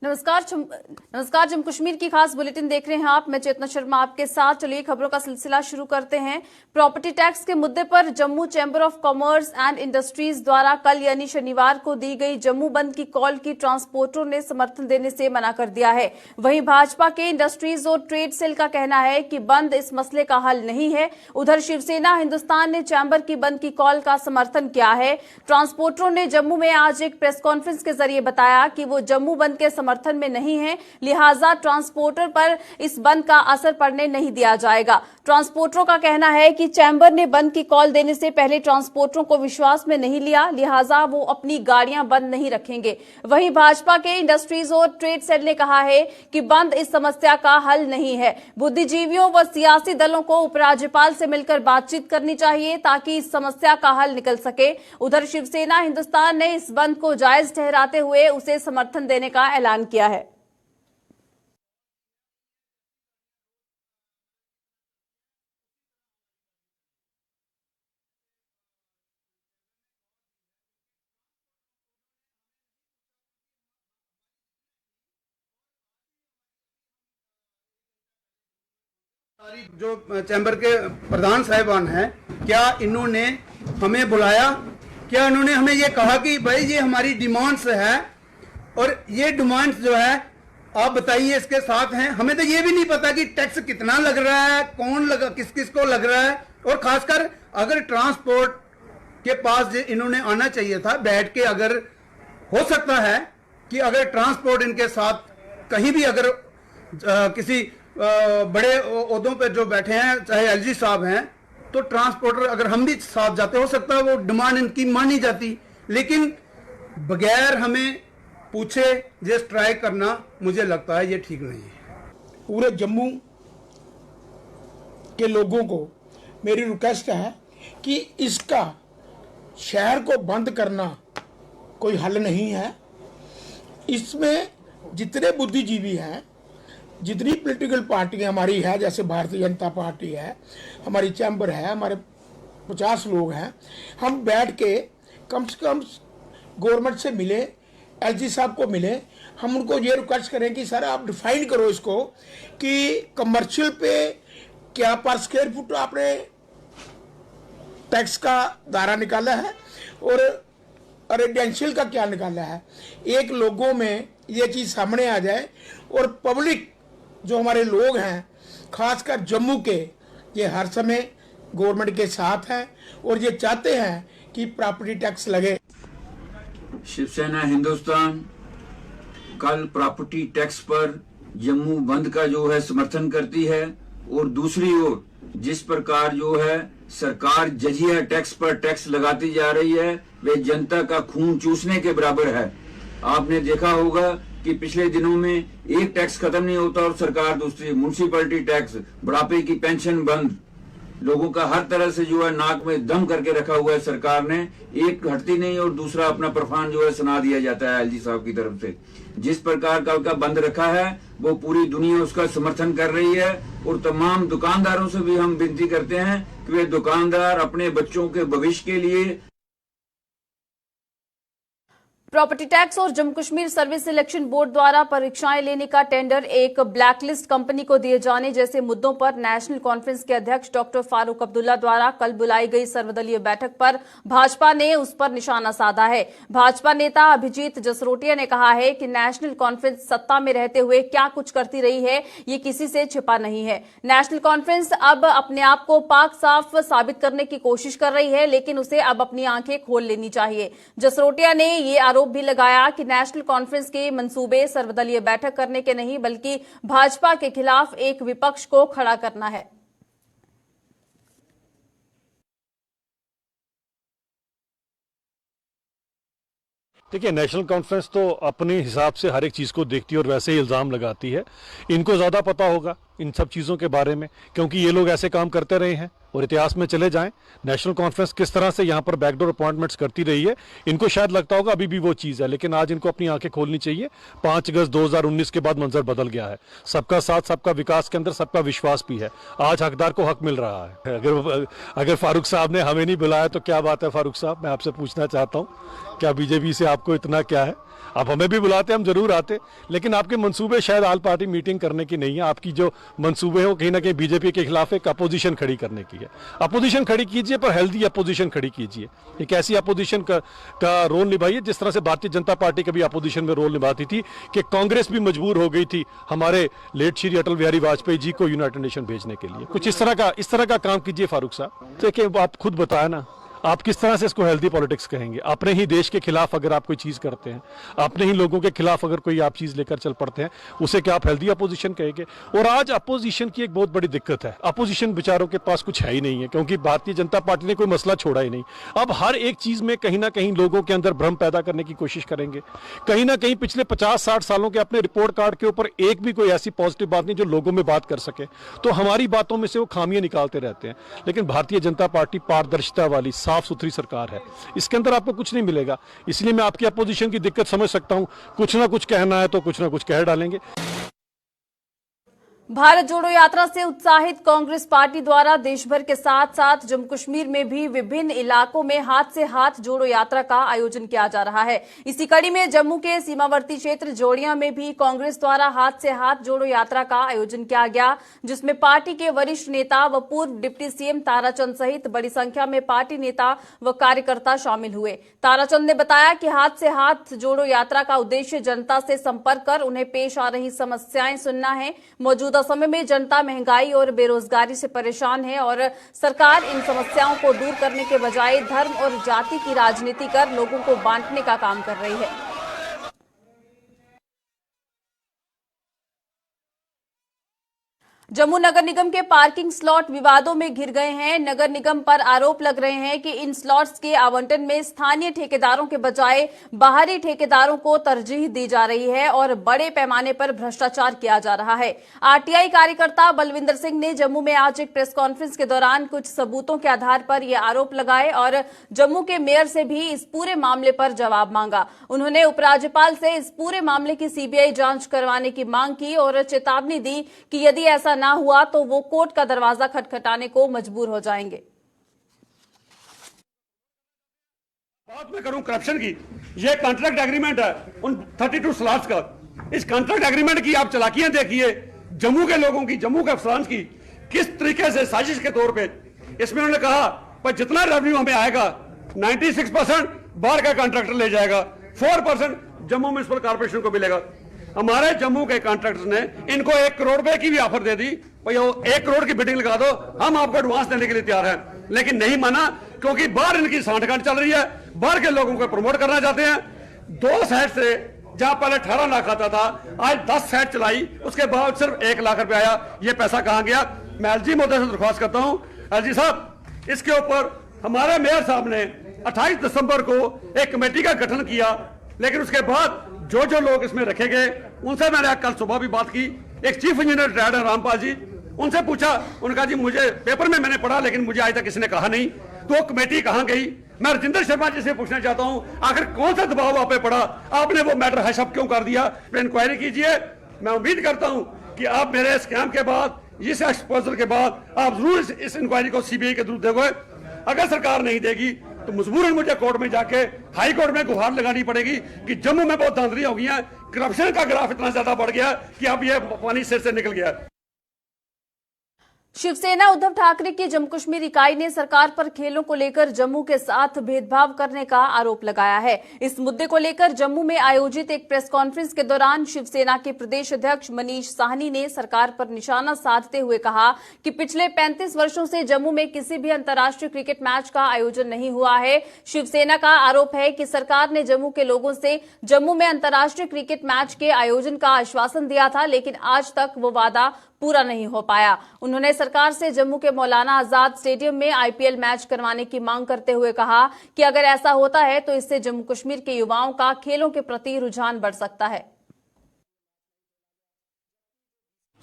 नमस्कार। जम्मू कश्मीर की खास बुलेटिन देख रहे हैं आप। मैं चेतना शर्मा आपके साथ। चलिए खबरों का सिलसिला शुरू करते हैं। प्रॉपर्टी टैक्स के मुद्दे पर Jammu chamber of commerce and industries द्वारा कल यानी शनिवार को दी गई जम्मू बंद की कॉल की ट्रांसपोर्टरों ने समर्थन देने से मना कर दिया है। वहीं भाजपा के इंडस्ट्रीज और ट्रेड सेल का कहना है कि बंद इस मसले का हल नहीं है। उधर शिवसेना हिंदुस्तान ने चैंबर की बंद की कॉल का समर्थन किया है। ट्रांसपोर्टरों ने जम्मू में आज एक प्रेस कॉन्फ्रेंस के जरिए बताया कि वो जम्मू बंद के समर्थन में नहीं है, लिहाजा ट्रांसपोर्टर पर इस बंद का असर पड़ने नहीं दिया जाएगा। ट्रांसपोर्टरों का कहना है कि चैंबर ने बंद की कॉल देने से पहले ट्रांसपोर्टरों को विश्वास में नहीं लिया, लिहाजा वो अपनी गाड़ियां बंद नहीं रखेंगे। वहीं भाजपा के इंडस्ट्रीज और ट्रेड सेल ने कहा है कि बंद इस समस्या का हल नहीं है। बुद्धिजीवियों व सियासी दलों को उपराज्यपाल से मिलकर बातचीत करनी चाहिए ताकि इस समस्या का हल निकल सके। उधर शिवसेना हिंदुस्तान ने इस बंद को जायज ठहराते हुए उसे समर्थन देने का ऐलान किया है। जो चैम्बर के प्रधान साहिबान हैं, क्या इन्होंने हमें बुलाया? क्या इन्होंने हमें ये कहा कि भाई ये हमारी डिमांड्स है और ये डिमांड्स जो है आप बताइए इसके साथ हैं? हमें तो ये भी नहीं पता कि टैक्स कितना लग रहा है, कौन लगा, किस किस को लग रहा है। और खासकर अगर ट्रांसपोर्ट के पास इन्होंने आना चाहिए था बैठ के। अगर हो सकता है कि अगर ट्रांसपोर्ट इनके साथ कहीं भी अगर किसी बड़े ओहदों पे जो बैठे हैं, चाहे एलजी साहब हैं, तो ट्रांसपोर्टर अगर हम भी साथ जाते, हो सकता है वो डिमांड इनकी मानी जाती। लेकिन बगैर हमें पूछे ये स्ट्राइक करना, मुझे लगता है ये ठीक नहीं है। पूरे जम्मू के लोगों को मेरी रिक्वेस्ट है कि इसका शहर को बंद करना कोई हल नहीं है। इसमें जितने बुद्धिजीवी हैं, जितनी पॉलिटिकल पार्टियां हमारी है, जैसे भारतीय जनता पार्टी है, हमारी चैम्बर है, हमारे 50 लोग हैं, हम बैठ के कम से कम गवर्नमेंट से मिले, एलजी साहब को मिले। हम उनको ये रिक्वेस्ट करें कि सर आप डिफाइन करो इसको कि कमर्शियल पे क्या पर स्क्वायर फुट आपने टैक्स का दायरा निकाला है और रेजिडेंशियल का क्या निकाला है। एक लोगों में ये चीज़ सामने आ जाए और पब्लिक जो हमारे लोग हैं, खासकर जम्मू के, ये हर समय गवर्नमेंट के साथ हैं और ये चाहते हैं कि प्रॉपर्टी टैक्स लगे। शिवसेना हिंदुस्तान कल प्रॉपर्टी टैक्स पर जम्मू बंद का जो है समर्थन करती है। और दूसरी ओर जिस प्रकार जो है सरकार जजिया टैक्स पर टैक्स लगाती जा रही है, वे जनता का खून चूसने के बराबर है। आपने देखा होगा कि पिछले दिनों में एक टैक्स खत्म नहीं होता और सरकार दूसरी, म्युनिसिपैलिटी टैक्स, बुढ़ापे की पेंशन बंद, लोगों का हर तरह से जो है नाक में दम करके रखा हुआ है सरकार ने। एक हटती नहीं और दूसरा अपना प्रफान जो है सुना दिया जाता है एलजी साहब की तरफ से। जिस प्रकार कल का बंद रखा है वो पूरी दुनिया उसका समर्थन कर रही है। और तमाम दुकानदारों से भी हम विनती करते हैं कि वे दुकानदार अपने बच्चों के भविष्य के लिए प्रॉपर्टी टैक्स और Jammu Kashmir service selection board द्वारा परीक्षाएं लेने का टेंडर एक ब्लैकलिस्ट कंपनी को दिए जाने जैसे मुद्दों पर नेशनल कॉन्फ्रेंस के अध्यक्ष डॉक्टर फारूक अब्दुल्ला द्वारा कल बुलाई गई सर्वदलीय बैठक पर भाजपा ने उस पर निशाना साधा है। भाजपा नेता अभिजीत जसरोटिया ने कहा है कि नेशनल कॉन्फ्रेंस सत्ता में रहते हुए क्या कुछ करती रही है, ये किसी से छिपा नहीं है। नेशनल कॉन्फ्रेंस अब अपने आप को पाक साफ साबित करने की कोशिश कर रही है, लेकिन उसे अब अपनी आंखें खोल लेनी चाहिए। जसरोटिया ने ये भी लगाया कि नेशनल कॉन्फ्रेंस के मंसूबे सर्वदलीय बैठक करने के नहीं बल्कि भाजपा के खिलाफ एक विपक्ष को खड़ा करना है। देखिए, नेशनल कॉन्फ्रेंस तो अपने हिसाब से हर एक चीज को देखती है और वैसे ही इल्जाम लगाती है। इनको ज्यादा पता होगा इन सब चीज़ों के बारे में, क्योंकि ये लोग ऐसे काम करते रहे हैं और इतिहास में चले जाएं। नेशनल कॉन्फ्रेंस किस तरह से यहाँ पर बैकडोर अपॉइंटमेंट्स करती रही है, इनको शायद लगता होगा अभी भी वो चीज़ है, लेकिन आज इनको अपनी आंखें खोलनी चाहिए। 5 अगस्त 2019 के बाद मंजर बदल गया है। सबका साथ, सबका विकास के अंदर सबका विश्वास भी है। आज हकदार को हक मिल रहा है। अगर फारूक साहब ने हमें नहीं बुलाया तो क्या बात है फारूक साहब, मैं आपसे पूछना चाहता हूँ, क्या बीजेपी से आपको इतना क्या है? आप हमें भी बुलाते, हम जरूर आते, लेकिन आपके मंसूबे शायद ऑल पार्टी मीटिंग करने की नहीं है। आपकी जो मंसूबे हो कहीं ना कहीं बीजेपी के खिलाफ एक अपोजिशन खड़ी करने की है। अपोजिशन खड़ी कीजिए, पर हेल्दी अपोजिशन खड़ी कीजिए। एक ऐसी अपोजिशन का रोल निभाइए जिस तरह से भारतीय जनता पार्टी कभी अपोजिशन में रोल निभाती थी कि कांग्रेस भी मजबूर हो गई थी हमारे लेट श्री अटल बिहारी वाजपेयी जी को यूनाइटेड नेशन भेजने के लिए। कुछ इस तरह का काम कीजिए फारूक साहब। देखिए, आप खुद बताया ना, आप किस तरह से इसको हेल्दी पॉलिटिक्स कहेंगे? अपने ही देश के खिलाफ अगर आप कोई चीज करते हैं, अपने ही लोगों के खिलाफ अगर कोई आप चीज लेकर चल पड़ते हैं, उसे क्या आप हेल्दी अपोजिशन कहेंगे? और आज अपोजिशन की एक बहुत बड़ी दिक्कत है, अपोजिशन बेचारों के पास कुछ है ही नहीं है, क्योंकि भारतीय जनता पार्टी ने कोई मसला छोड़ा ही नहीं। अब हर एक चीज में कहीं ना कहीं लोगों के अंदर भ्रम पैदा करने की कोशिश करेंगे। कहीं ना कहीं पिछले 50-60 सालों के अपने रिपोर्ट कार्ड के ऊपर एक भी कोई ऐसी पॉजिटिव बात नहीं जो लोगों में बात कर सके, तो हमारी बातों में से वो खामियां निकालते रहते हैं। लेकिन भारतीय जनता पार्टी पारदर्शिता वाली साफ सुथरी सरकार है, इसके अंदर आपको कुछ नहीं मिलेगा। इसलिए मैं आपकी अपोजिशन की दिक्कत समझ सकता हूं, कुछ ना कुछ कहना है तो कुछ ना कुछ कह डालेंगे। भारत जोड़ो यात्रा से उत्साहित कांग्रेस पार्टी द्वारा देश भर के साथ साथ जम्मू कश्मीर में भी विभिन्न इलाकों में हाथ से हाथ जोड़ो यात्रा का आयोजन किया जा रहा है। इसी कड़ी में जम्मू के सीमावर्ती क्षेत्र जोड़िया में भी कांग्रेस द्वारा हाथ से हाथ जोड़ो यात्रा का आयोजन किया गया, जिसमें पार्टी के वरिष्ठ नेता व पूर्व डिप्टी सीएम ताराचंद सहित बड़ी संख्या में पार्टी नेता व कार्यकर्ता शामिल हुए। ताराचंद ने बताया कि हाथ से हाथ जोड़ो यात्रा का उद्देश्य जनता से संपर्क कर उन्हें पेश आ रही समस्याएं सुनना है। मौजूदा समय में जनता महंगाई और बेरोजगारी से परेशान है और सरकार इन समस्याओं को दूर करने के बजाय धर्म और जाति की राजनीति कर लोगों को बांटने का काम कर रही है। जम्मू नगर निगम के पार्किंग स्लॉट विवादों में घिर गए हैं। नगर निगम पर आरोप लग रहे हैं कि इन स्लॉट्स के आवंटन में स्थानीय ठेकेदारों के बजाय बाहरी ठेकेदारों को तरजीह दी जा रही है और बड़े पैमाने पर भ्रष्टाचार किया जा रहा है। आरटीआई कार्यकर्ता बलविंदर सिंह ने जम्मू में आज एक प्रेस कॉन्फ्रेंस के दौरान कुछ सबूतों के आधार पर ये आरोप लगाए और जम्मू के मेयर से भी इस पूरे मामले पर जवाब मांगा। उन्होंने उपराज्यपाल से इस पूरे मामले की सीबीआई जांच करवाने की मांग की और चेतावनी दी कि यदि ऐसा ना हुआ तो वो कोर्ट का दरवाजा खटखटाने को मजबूर हो जाएंगे। बात मैं करूं करप्शन की, ये कॉन्ट्रैक्ट एग्रीमेंट है उन 32 स्लॉट्स का। इस कॉन्ट्रैक्ट एग्रीमेंट की आप चालाकियां देखिए, जम्मू के लोगों की, जम्मू के अफसरान की, किस तरीके से साजिश के तौर पे इसमें उन्होंने कहा पर जितना रेवेन्यू हमें आएगा 96% बाहर का कॉन्ट्रैक्टर ले जाएगा, 4% जम्मू म्युनिसिपल कॉर्पोरेशन को मिलेगा। हमारे जम्मू के कॉन्ट्रैक्टर्स ने इनको 1 करोड़ रुपए की भी ऑफर दे दी, भाई 1 करोड़ की बिल्डिंग लगा दो, हम आपको एडवांस देने के लिए तैयार हैं, लेकिन नहीं माना क्योंकि बाहर इनकी सांठगांठ चल रही है, बाहर के लोगों को प्रमोट करना चाहते हैं। 2 साइड से जहां पहले 18 लाख आता था, आज 10 साइड चलाई, उसके बाद सिर्फ 1 लाख रुपए आया। ये पैसा कहां गया? मैं एलजी महोदय से दरख्वास्त करता हूं, एलजी साहब इसके ऊपर हमारे मेयर साहब ने 28 दिसंबर को एक कमेटी का गठन किया, लेकिन उसके बाद जो जो लोग इसमें रखे गए उनसे मैंने कल सुबह भी बात की। एक चीफ इंजीनियर रिटायर्ड है रामपाल जी, उनसे पूछा, उनका जी मुझे पेपर में मैंने पढ़ा लेकिन मुझे आज तक किसी ने कहा नहीं, तो कमेटी कहां गई? मैं राजेंद्र शर्मा जी से पूछना चाहता हूं, आखिर कौन सा दबाव आप पे पड़ा, आपने वो मैटर हश अप क्यों कर दिया? इंक्वायरी कीजिए। मैं उम्मीद करता हूं कि आप मेरे स्कैम के बाद, इस एक्सपोजर के बाद आप जरूर इस इंक्वायरी को सीबीआई के थ्रू दोगे। अगर सरकार नहीं देगी तो मजबूरन मुझे कोर्ट में जाके हाई कोर्ट में गुहार लगानी पड़ेगी कि जम्मू में बहुत धांधलियां हो गई हैं, करप्शन का ग्राफ इतना ज्यादा बढ़ गया कि अब ये पानी सिर से निकल गया। शिवसेना उद्धव ठाकरे की जम्मू कश्मीर इकाई ने सरकार पर खेलों को लेकर जम्मू के साथ भेदभाव करने का आरोप लगाया है। इस मुद्दे को लेकर जम्मू में आयोजित एक प्रेस कॉन्फ्रेंस के दौरान शिवसेना के प्रदेश अध्यक्ष मनीष साहनी ने सरकार पर निशाना साधते हुए कहा कि पिछले 35 वर्षों से जम्मू में किसी भी अंतर्राष्ट्रीय क्रिकेट मैच का आयोजन नहीं हुआ है। शिवसेना का आरोप है कि सरकार ने जम्मू के लोगों से जम्मू में अंतर्राष्ट्रीय क्रिकेट मैच के आयोजन का आश्वासन दिया था, लेकिन आज तक वो वादा पूरा नहीं हो पाया। उन्होंने सरकार से जम्मू के मौलाना आजाद स्टेडियम में आईपीएल मैच करवाने की मांग करते हुए कहा कि अगर ऐसा होता है तो इससे जम्मू कश्मीर के युवाओं का खेलों के प्रति रुझान बढ़ सकता है।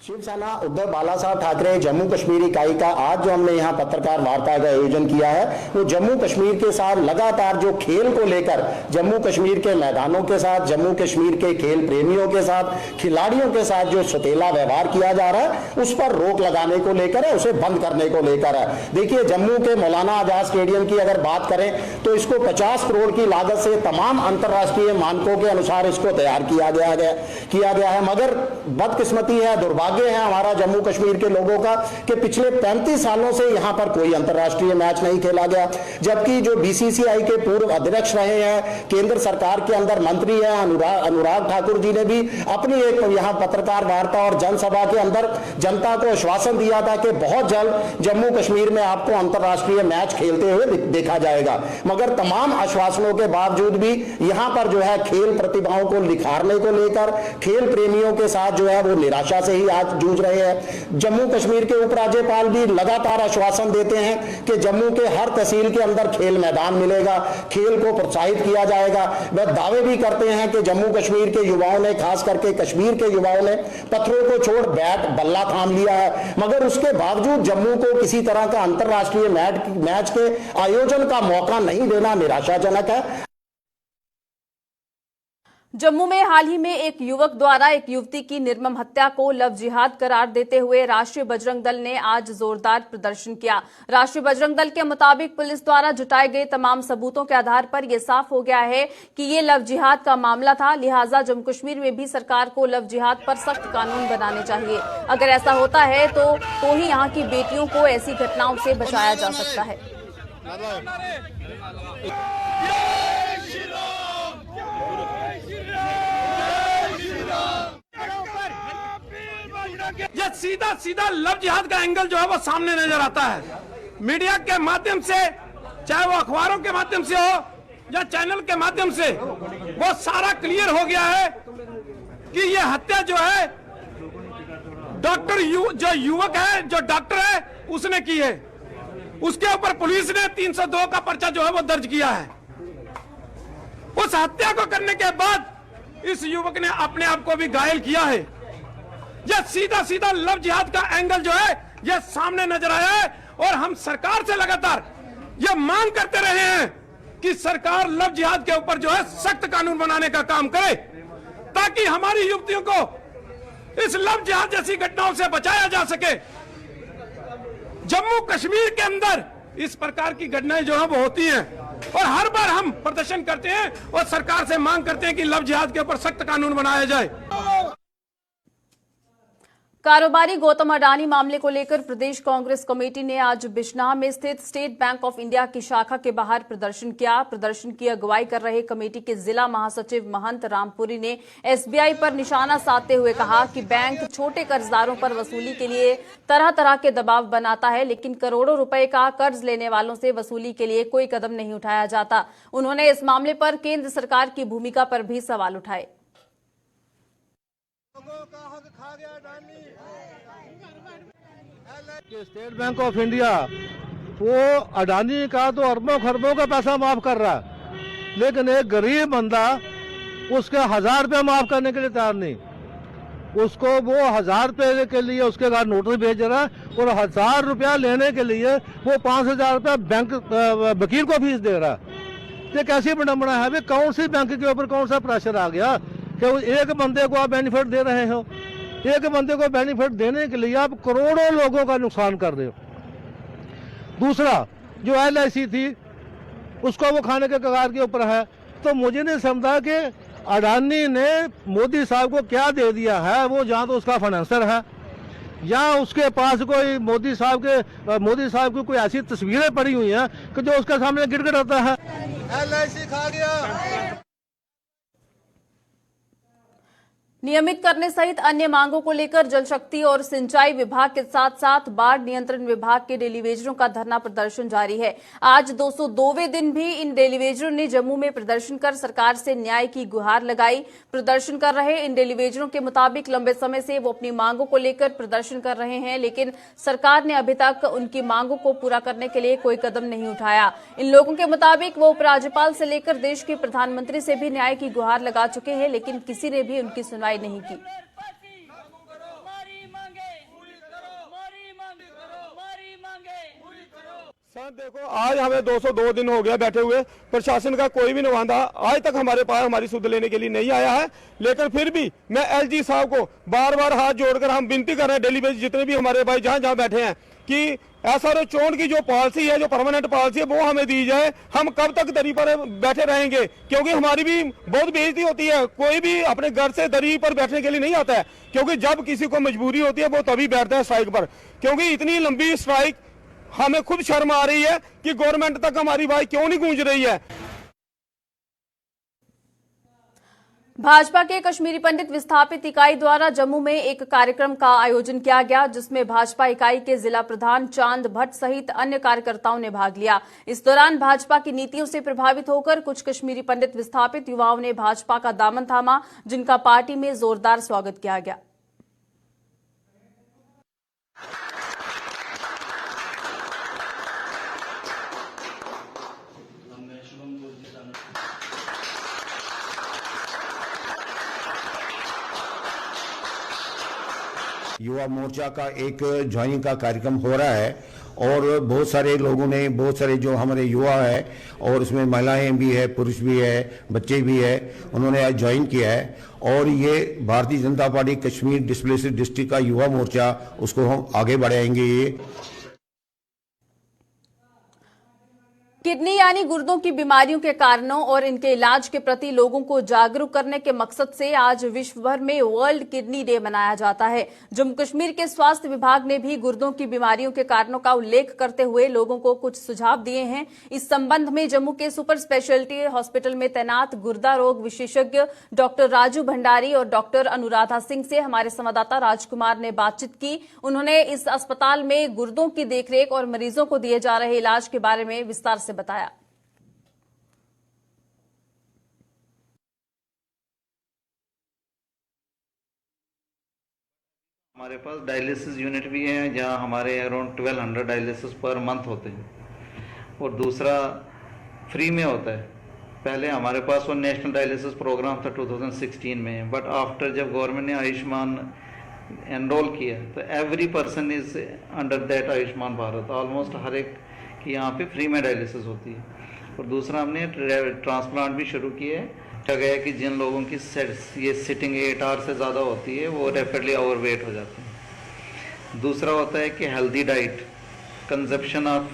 शिवसेना उद्धव बाला साहब ठाकरे जम्मू कश्मीर इकाई का आज जो हमने यहाँ पत्रकार वार्ता का आयोजन किया है वो जम्मू कश्मीर के साथ लगातार जो खेल को लेकर जम्मू कश्मीर के मैदानों के साथ, जम्मू कश्मीर के खेल प्रेमियों के साथ, खिलाड़ियों के साथ जो सौतेला व्यवहार किया जा रहा है उस पर रोक लगाने को लेकर है, उसे बंद करने को लेकर है। देखिए, जम्मू के मौलाना आजाद स्टेडियम की अगर बात करें तो इसको 50 करोड़ की लागत से तमाम अंतर्राष्ट्रीय मानकों के अनुसार इसको तैयार किया गया है, मगर बदकिस्मती है, दुर्भाग्य है हमारा जम्मू कश्मीर के लोगों का कि पिछले 35 सालों से यहां पर कोई अंतर्राष्ट्रीय मैच नहीं खेला गया, जबकि जो बीसीसीआई के पूर्व अध्यक्ष रहे हैं, केंद्र सरकार के अंदर मंत्री हैं अनुराग ठाकुर जी ने भी अपनी एक यहां पत्रकार वार्ता और जनसभा के अंदर जनता को आश्वासन दिया था कि बहुत जल्द जम्मू कश्मीर में आपको अंतर्राष्ट्रीय मैच खेलते हुए देखा जाएगा। मगर तमाम आश्वासनों के बावजूद भी यहां पर जो है खेल प्रतिभाओं को निखारने को लेकर खेल प्रेमियों के साथ जो है वो निराशा से ही आज जूझ रहे हैं। जम्मू कश्मीर के उपराज्यपाल भी लगातार आश्वासन देते हैं कि जम्मू के हर तहसील के अंदर खेल मैदान मिलेगा, खेल को प्रोत्साहित किया जाएगा। वह दावे भी करते हैं कि जम्मू कश्मीर के युवाओं ने, खास करके कश्मीर के युवाओं ने पत्थरों को छोड़ बैट बल्ला थाम लिया है, मगर उसके बावजूद जम्मू को किसी तरह का अंतर्राष्ट्रीय मैच के आयोजन का मौका नहीं देना निराशाजनक है। जम्मू में हाल ही में एक युवक द्वारा एक युवती की निर्मम हत्या को लव जिहाद करार देते हुए राष्ट्रीय बजरंग दल ने आज जोरदार प्रदर्शन किया। राष्ट्रीय बजरंग दल के मुताबिक पुलिस द्वारा जुटाए गए तमाम सबूतों के आधार पर यह साफ हो गया है कि ये लव जिहाद का मामला था, लिहाजा जम्मू कश्मीर में भी सरकार को लव जिहाद पर सख्त कानून बनाने चाहिए। अगर ऐसा होता है तो ही यहाँ की बेटियों को ऐसी घटनाओं से बचाया जा सकता है। ये सीधा सीधा लव जिहाद का एंगल जो है वो सामने नजर आता है। मीडिया के माध्यम से, चाहे वो अखबारों के माध्यम से हो या चैनल के माध्यम से, वो सारा क्लियर हो गया है कि ये हत्या जो है जो युवक है, जो डॉक्टर है, उसने की है। उसके ऊपर पुलिस ने 302 का पर्चा जो है वो दर्ज किया है। उस हत्या को करने के बाद इस युवक ने अपने आप को भी घायल किया है। यह सीधा सीधा लव जिहाद का एंगल जो है यह सामने नजर आया है और हम सरकार से लगातार यह मांग करते रहे हैं कि सरकार लव जिहाद के ऊपर जो है सख्त कानून बनाने का काम करे, ताकि हमारी युवतियों को इस लव जिहाद जैसी घटनाओं से बचाया जा सके। जम्मू कश्मीर के अंदर इस प्रकार की घटनाएं जो है वो होती हैं और हर बार हम प्रदर्शन करते हैं और सरकार से मांग करते हैं कि लव जिहाद के ऊपर सख्त कानून बनाया जाए। कारोबारी गौतम अडानी मामले को लेकर प्रदेश कांग्रेस कमेटी ने आज बिजनौर में स्थित स्टेट बैंक ऑफ इंडिया की शाखा के बाहर प्रदर्शन किया। प्रदर्शन की अगुवाई कर रहे कमेटी के जिला महासचिव महंत रामपुरी ने एसबीआई पर निशाना साधते हुए कहा कि बैंक छोटे कर्जदारों पर वसूली के लिए तरह तरह के दबाव बनाता है, लेकिन करोड़ों रुपए का कर्ज लेने वालों से वसूली के लिए कोई कदम नहीं उठाया जाता। उन्होंने इस मामले पर केंद्र सरकार की भूमिका पर भी सवाल उठाए। स्टेट बैंक ऑफ इंडिया वो अडानी का तो अरबों खरबों का पैसा माफ कर रहा है, लेकिन एक गरीब बंदा उसके 1000 रुपया माफ करने के लिए तैयार नहीं। उसको वो 1000 रुपये के लिए उसके घर नोटिस भेज रहा है और 1000 रुपया लेने के लिए वो 5000 रुपया बैंक वकील को फीस दे रहा है। ये कैसी विडंबना है? कौन सी बैंक के ऊपर कौन सा प्रेशर आ गया कि एक बंदे को आप बेनिफिट दे रहे हो? एक बंदे को बेनिफिट देने के लिए आप करोड़ों लोगों का नुकसान कर रहे हो। दूसरा, जो LIC थी उसको वो खाने के कगार के ऊपर है। तो मुझे नहीं समझा कि अडानी ने मोदी साहब को क्या दे दिया है। वो जहाँ तो उसका फाइनेंसर है या उसके पास कोई मोदी साहब की कोई ऐसी तस्वीरें पड़ी हुई हैं कि जो उसके सामने गिड़गिड़ाता है। LIC खा गया। नियमित करने सहित अन्य मांगों को लेकर जल शक्ति और सिंचाई विभाग के साथ साथ बाढ़ नियंत्रण विभाग के डेलीवेजरों का धरना प्रदर्शन जारी है। आज 202वें दिन भी इन डेलीवेजरों ने जम्मू में प्रदर्शन कर सरकार से न्याय की गुहार लगाई। प्रदर्शन कर रहे इन डेलीवेजरों के मुताबिक लंबे समय से वो अपनी मांगों को लेकर प्रदर्शन कर रहे हैं, लेकिन सरकार ने अभी तक उनकी मांगों को पूरा करने के लिए कोई कदम नहीं उठाया। इन लोगों के मुताबिक वो उपराज्यपाल से लेकर देश के प्रधानमंत्री से भी न्याय की गुहार लगा चुके हैं, लेकिन किसी ने भी उनकी सुनवाई नहीं की। सर देखो, आज हमें 202 दिन हो गया बैठे हुए, प्रशासन का कोई भी नुमाइंदा आज तक हमारे पास हमारी सुध लेने के लिए नहीं आया है। लेकिन फिर भी मैं एलजी साहब को बार बार हाथ जोड़कर हम विनती कर रहे हैं, डेली बेसिस जितने भी हमारे भाई जहां जहां बैठे हैं, कि SRO चोन की जो पॉलिसी है, जो परमानेंट पॉलिसी है, वो हमें दी जाए। हम कब तक दरी पर बैठे रहेंगे, क्योंकि हमारी भी बहुत बेइज्जती होती है। कोई भी अपने घर से दरी पर बैठने के लिए नहीं आता है, क्योंकि जब किसी को मजबूरी होती है वो तभी बैठता है स्ट्राइक पर। क्योंकि इतनी लंबी स्ट्राइक, हमें खुद शर्म आ रही है कि गवर्नमेंट तक हमारी बात क्यों नहीं गूंज रही है। भाजपा के कश्मीरी पंडित विस्थापित इकाई द्वारा जम्मू में एक कार्यक्रम का आयोजन किया गया, जिसमें भाजपा इकाई के जिला प्रधान चांद भट्ट सहित अन्य कार्यकर्ताओं ने भाग लिया। इस दौरान भाजपा की नीतियों से प्रभावित होकर कुछ कश्मीरी पंडित विस्थापित युवाओं ने भाजपा का दामन थामा, जिनका पार्टी में जोरदार स्वागत किया गया। युवा मोर्चा का एक ज्वाइनिंग का कार्यक्रम हो रहा है और बहुत सारे लोगों ने, बहुत सारे जो हमारे युवा है और उसमें महिलाएं भी है, पुरुष भी है, बच्चे भी है, उन्होंने आज ज्वाइन किया है। और ये Bharatiya Janata party Kashmir displaced district का युवा मोर्चा, उसको हम आगे बढ़ाएंगे। ये किडनी यानी गुर्दों की बीमारियों के कारणों और इनके इलाज के प्रति लोगों को जागरूक करने के मकसद से आज विश्व भर में वर्ल्ड किडनी डे मनाया जाता है। जम्मू कश्मीर के स्वास्थ्य विभाग ने भी गुर्दों की बीमारियों के कारणों का उल्लेख करते हुए लोगों को कुछ सुझाव दिए हैं। इस संबंध में जम्मू के सुपर स्पेशलिटी हॉस्पिटल में तैनात गुर्दा रोग विशेषज्ञ डॉक्टर राजू भंडारी और डॉक्टर अनुराधा सिंह से हमारे संवाददाता राजकुमार ने बातचीत की। उन्होंने इस अस्पताल में गुर्दों की देखरेख और मरीजों को दिए जा रहे इलाज के बारे में विस्तार से बताया। हमारे पास डायलिसिस यूनिट भी है, जहां हमारे अराउंड 1200 डायलिसिस पर मंथ होते हैं, और दूसरा फ्री में होता है। पहले हमारे पास वो नेशनल डायलिसिस प्रोग्राम था 2016 में, बट आफ्टर जब गवर्नमेंट ने आयुष्मान एनरोल किया तो every person is under that Ayushman Bharat, almost हर एक की यहाँ पे फ्री में डायलिसिस होती है। और दूसरा हमने ट्रांसप्लांट भी शुरू किया है। कहा गया है कि जिन लोगों की ये सिटिंग 8 आवर से ज़्यादा होती है वो रैपिडली ओवरवेट हो जाते हैं। दूसरा होता है कि healthy diet, consumption of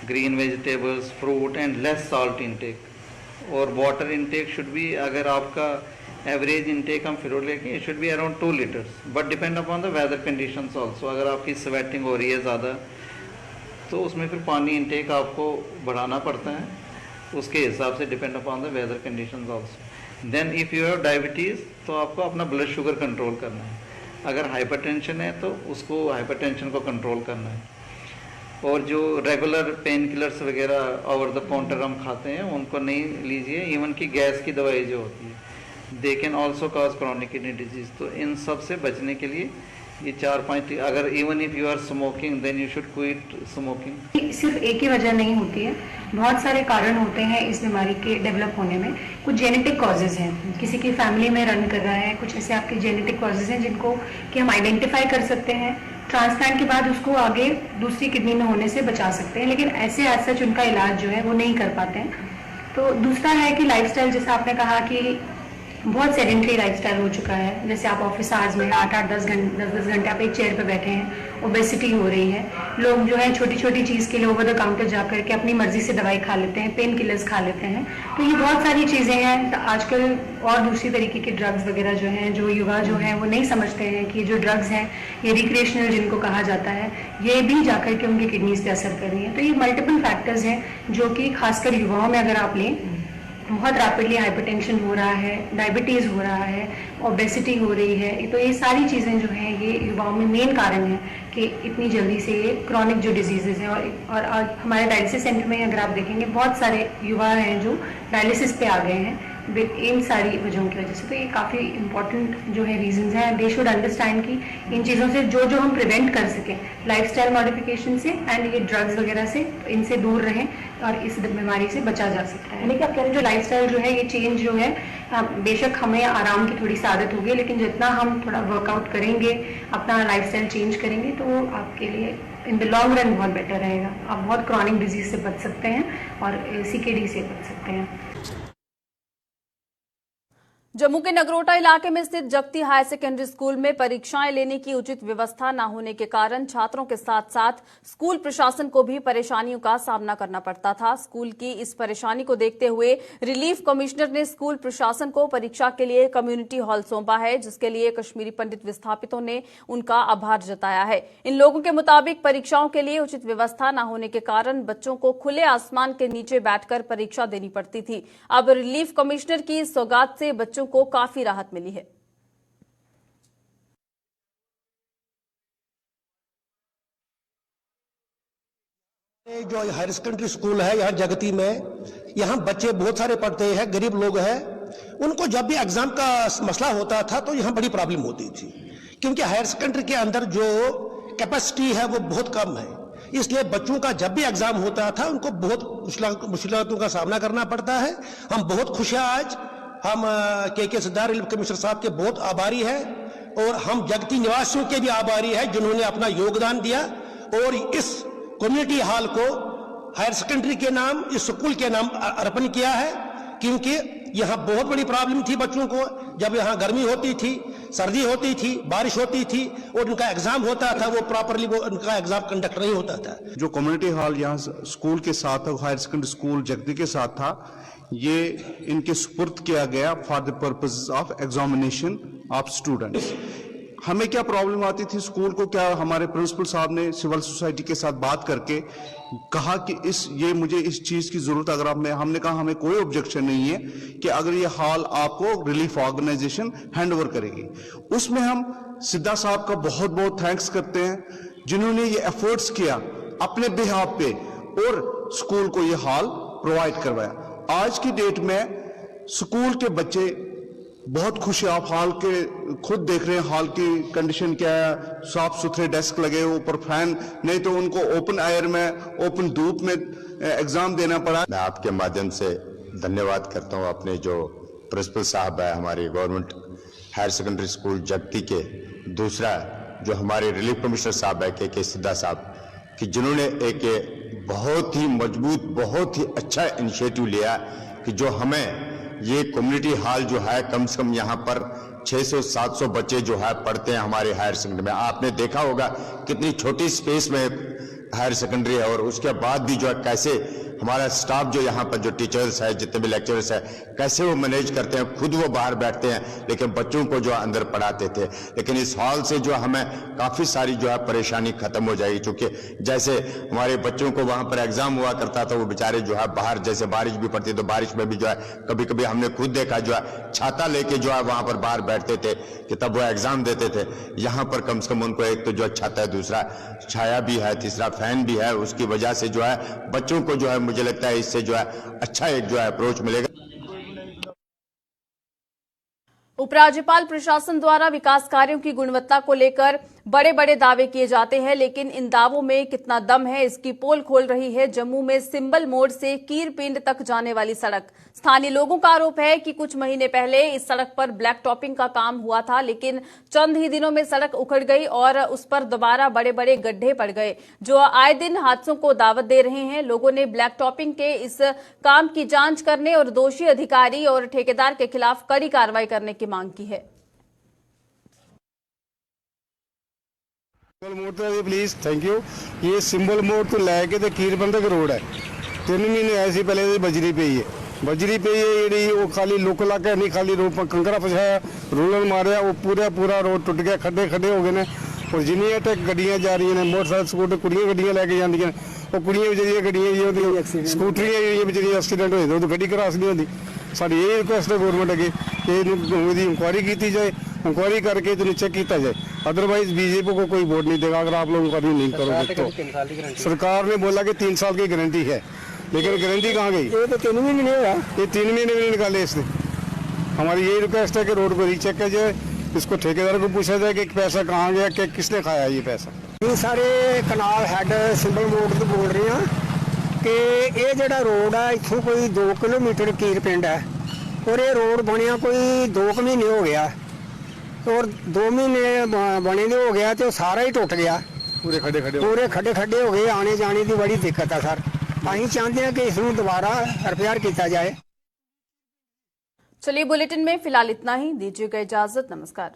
green vegetables, fruit and less salt intake. और वाटर इनटेक शुड बी, अगर आपका एवरेज इनटेक हम फिर लेके, it should be around 2 litres, but depend upon the weather conditions also. अगर आपकी स्वेटिंग हो रही है ज़्यादा तो उसमें फिर पानी इनटेक आपको बढ़ाना पड़ता है, उसके हिसाब से depend upon the weather conditions also. Then if you have diabetes तो आपको अपना ब्लड शुगर कंट्रोल करना है। अगर हाइपरटेंशन है तो उसको हाइपरटेंशन को कंट्रोल करना है। और जो रेगुलर पेन किलर्स वगैरह ओवर द काउंटर हम खाते हैं उनको नहीं लीजिए। इवन की गैस की दवाई जो होती है, they can also cause chronic kidney disease. तो इन सब से बचने के लिए ये 4-5, अगर even if you are smoking then you should quit smoking. सिर्फ एक ही वजह नहीं होती है, बहुत सारे कारण होते हैं इस बीमारी के डेवलप होने में। कुछ जेनेटिक कॉजेज हैं, किसी की फैमिली में रन कर रहा है, कुछ ऐसे आपके जेनेटिक कॉजेज हैं जिनको कि हम आइडेंटिफाई कर सकते हैं, ट्रांसप्लांट के बाद उसको आगे दूसरी किडनी में होने से बचा सकते हैं, लेकिन ऐसे एज सच उनका इलाज जो है वो नहीं कर पाते हैं। तो दूसरा है कि लाइफस्टाइल, जैसा आपने कहा कि बहुत सेडेंटरी लाइफस्टाइल हो चुका है। जैसे आप ऑफिस आवर्स में 8-10 घंटे आप एक चेयर पे बैठे हैं, ओबेसिटी हो रही है। लोग जो है छोटी छोटी चीज़ के लिए ओवर द काउंटर जा करके अपनी मर्जी से दवाई खा लेते हैं, पेन किलर्स खा लेते हैं। तो ये बहुत सारी चीज़ें हैं। तो आजकल और दूसरी तरीके के ड्रग्स वगैरह जो हैं, जो युवा जो हैं वो नहीं समझते हैं कि जो ड्रग्स हैं ये रिक्रिएशनल जिनको कहा जाता है, ये भी जाकर के उनकी किडनीज पे असर कर रही है। तो ये मल्टीपल फैक्टर्स हैं जो कि खासकर युवाओं में अगर आप लें, बहुत रैपिडली हाइपरटेंशन हो रहा है, डायबिटीज़ हो रहा है, ओबेसिटी हो रही है। तो ये सारी चीज़ें जो हैं ये युवाओं में मेन कारण है कि इतनी जल्दी से ये क्रॉनिक जो डिजीजेज हैं। और हमारे डायलिसिस सेंटर में अगर आप देखेंगे बहुत सारे युवा हैं जो डायलिसिस पे आ गए हैं इन सारी वजहों की वजह से। तो ये काफ़ी इंपॉर्टेंट जो है रीजंस हैं। दे शुड अंडरस्टैंड कि इन चीज़ों से जो जो हम प्रिवेंट कर सकें, लाइफस्टाइल मॉडिफिकेशन से एंड ये ड्रग्स वगैरह से, तो इनसे दूर रहें और इस बीमारी से बचा जा सकता है। लेकिन आप कह रहे हैं जो लाइफस्टाइल जो है ये चेंज जो है, बेशक हमें आराम की थोड़ी सी आदत होगी, लेकिन जितना हम थोड़ा वर्कआउट करेंगे, अपना लाइफस्टाइल चेंज करेंगे तो वो आपके लिए इन द लॉन्ग रन बहुत बेटर रहेगा। आप बहुत क्रॉनिक डिजीज से बच सकते हैं और CKD से बच सकते हैं। जम्मू के नगरोटा इलाके में स्थित जगती हायर सेकेंडरी स्कूल में परीक्षाएं लेने की उचित व्यवस्था न होने के कारण छात्रों के साथ साथ स्कूल प्रशासन को भी परेशानियों का सामना करना पड़ता था। स्कूल की इस परेशानी को देखते हुए रिलीफ कमिश्नर ने स्कूल प्रशासन को परीक्षा के लिए कम्युनिटी हॉल सौंपा है, जिसके लिए कश्मीरी पंडित विस्थापितों ने उनका आभार जताया है। इन लोगों के मुताबिक परीक्षाओं के लिए उचित व्यवस्था न होने के कारण बच्चों को खुले आसमान के नीचे बैठकर परीक्षा देनी पड़ती थी। अब रिलीफ कमिश्नर की इस सौगात से बच्चों को काफी राहत मिली है। जो हायर सेकेंडरी स्कूल है यहाँ जगती में, यहाँ बच्चे बहुत सारे पढ़ते हैं, गरीब लोग हैं। उनको जब भी एग्जाम का मसला होता था तो यहाँ बड़ी प्रॉब्लम होती थी, क्योंकि हायर सेकेंडरी के अंदर जो कैपेसिटी है वो बहुत कम है। इसलिए बच्चों का जब भी एग्जाम होता था उनको बहुत मुश्किलों का सामना करना पड़ता है। हम बहुत खुश हैं आज, हम के सरदार रिलीफ कमिश्नर साहब के बहुत आभारी हैं और हम जगती निवासियों के भी आभारी हैं जिन्होंने अपना योगदान दिया और इस कम्युनिटी हॉल को हायर सेकेंडरी के नाम, इस स्कूल के नाम अर्पण किया है। क्योंकि यहाँ बहुत बड़ी प्रॉब्लम थी बच्चों को, जब यहाँ गर्मी होती थी, सर्दी होती थी, बारिश होती थी और उनका एग्जाम होता था, वो प्रॉपरली उनका एग्जाम कंडक्ट नहीं होता था। जो कम्युनिटी हॉल यहाँ स्कूल के साथ, हायर सेकेंडरी स्कूल जगती के साथ था, ये इनके सुपुर्द किया गया for the purpose of examination of students. हमें क्या प्रॉब्लम आती थी स्कूल को, क्या हमारे प्रिंसिपल साहब ने सिविल सोसाइटी के साथ बात करके कहा कि मुझे इस चीज की जरूरत, अगर हमने कहा हमें कोई ऑब्जेक्शन नहीं है कि अगर ये हॉल आपको रिलीफ ऑर्गेनाइजेशन हैंड ओवर करेगी। उसमें हम सिद्धा साहब का बहुत बहुत थैंक्स करते हैं जिन्होंने ये एफर्ट्स किया अपने बिहाफ पे और स्कूल को ये हॉल प्रोवाइड करवाया। आज की डेट में स्कूल के बच्चे बहुत खुश है। आप हॉल के खुद देख रहे हैं हॉल की कंडीशन क्या है, साफ सुथरे डेस्क लगे, ऊपर फैन, नहीं तो उनको ओपन एयर में, ओपन धूप में एग्जाम देना पड़ा। मैं आपके माध्यम से धन्यवाद करता हूं अपने जो प्रिंसिपल साहब है हमारी गवर्नमेंट हायर सेकेंडरी स्कूल जगती के, दूसरा जो हमारे रिलीफ कमिश्नर साहब है के सिद्धा साहब, कि जिन्होंने एक बहुत ही मजबूत, बहुत ही अच्छा इनिशिएटिव लिया कि जो हमें ये कम्युनिटी हॉल जो है, कम से कम यहाँ पर 600-700 बच्चे जो है पढ़ते हैं हमारे हायर सेकेंडरी में। आपने देखा होगा कितनी छोटी स्पेस में हायर सेकेंडरी है और उसके बाद भी जो है कैसे हमारा स्टाफ जो यहाँ पर जो टीचर्स है, जितने भी लेक्चरर्स है, कैसे वो मैनेज करते हैं। खुद वो बाहर बैठते हैं लेकिन बच्चों को जो अंदर पढ़ाते थे। लेकिन इस हॉल से जो हमें काफी सारी जो है परेशानी खत्म हो जाएगी, क्योंकि जैसे हमारे बच्चों को वहां पर एग्जाम हुआ करता था, वो बेचारे जो है बाहर, जैसे बारिश भी पड़ती तो बारिश में भी जो है कभी कभी हमने खुद देखा जो है छाता लेके जो है वहां पर बाहर बैठते थे कि तब वो एग्जाम देते थे। यहाँ पर कम से कम उनको एक तो जो छाता है, दूसरा छाया भी है, तीसरा फैन भी है। उसकी वजह से जो है बच्चों को जो है मुझे लगता है इससे जो है अच्छा एक जो है अप्रोच मिलेगा। उपराज्यपाल प्रशासन द्वारा विकास कार्यों की गुणवत्ता को लेकर बड़े बड़े दावे किए जाते हैं, लेकिन इन दावों में कितना दम है इसकी पोल खोल रही है जम्मू में सिंबल मोड़ से कीरपिंड तक जाने वाली सड़क। स्थानीय लोगों का आरोप है कि कुछ महीने पहले इस सड़क पर ब्लैक टॉपिंग का काम हुआ था, लेकिन चंद ही दिनों में सड़क उखड़ गई और उस पर दोबारा बड़े बड़े गड्ढे पड़ गए, जो आए दिन हादसों को दावत दे रहे हैं। लोगों ने ब्लैक टॉपिंग के इस काम की जांच करने और दोषी अधिकारी और ठेकेदार के खिलाफ कड़ी कार्रवाई करने की मांग की है। सिंबल मोड़ तो प्लीज थैंक यू। ये सिंबल मोड़ तो लैके तो कीरपिंड तक रोड है, 3 महीने ऐसे पहले बजरी पे ही है, बजरी पे ये वो खाली लोक इलाका नहीं, खाली रोड पर कंकरा फसाया, रोलर मारिया, वो पूरा रोड टुट गया, खड्डे हो गए ने। और जिन्नियां तक गड्डियां जा रही ने, मोटरसाइकिल स्कूटर, कुड़ियां गड्डियां लैके जांदियां, वो कुड़ियां बेचारियां गड्डियां स्कूटरियां बेचारियां एक्सीडेंट होए तो गड्डी क्रॉस नहीं होती। साडी ये रिक्वेस्ट है गवर्नमेंट अगे कि इंक्वायरी की जाए, इंक्वायरी करके तो चेक किया जाए, अदरवाइज बीजेपी को कोई वोट नहीं देगा अगर आप लोग इंक्वायरी नहीं करोगे तो। सरकार ने बोला कि 3 साल की गारंटी है, लेकिन गारंटी कहाँ गई? ये तो 3 महीने नहीं हुआ, ये 3 महीने भी नहीं निकाले इसने। हमारी यही रिक्वेस्ट है कि रोड को रीचेक किया जाए, इसको ठेकेदार को पूछा जाए कि पैसा कहाँ गया, कि किसने खाया ये पैसा। ये सारे कनाल हैड सिंबल मोड़ तो बोल रहे हैं कि ये जड़ा रोड है इतों कोई 2 किलोमीटर कीरपिंड है और ये रोड बनया कोई 2 महीने हो गया और 2 महीने बने हो गया तो सारा ही टुट गया। पूरे खड़े खड़े पूरे खड़े खड़े हो गए, आने जाने की बड़ी दिक्कत है सर। ਅਸੀਂ ਚਾਹੁੰਦੇ ਹਾਂ कि इसनूं दोबारा रिपेयर किया जाए। चलिए बुलेटिन में फिलहाल इतना ही, दीजिएगा इजाजत, नमस्कार।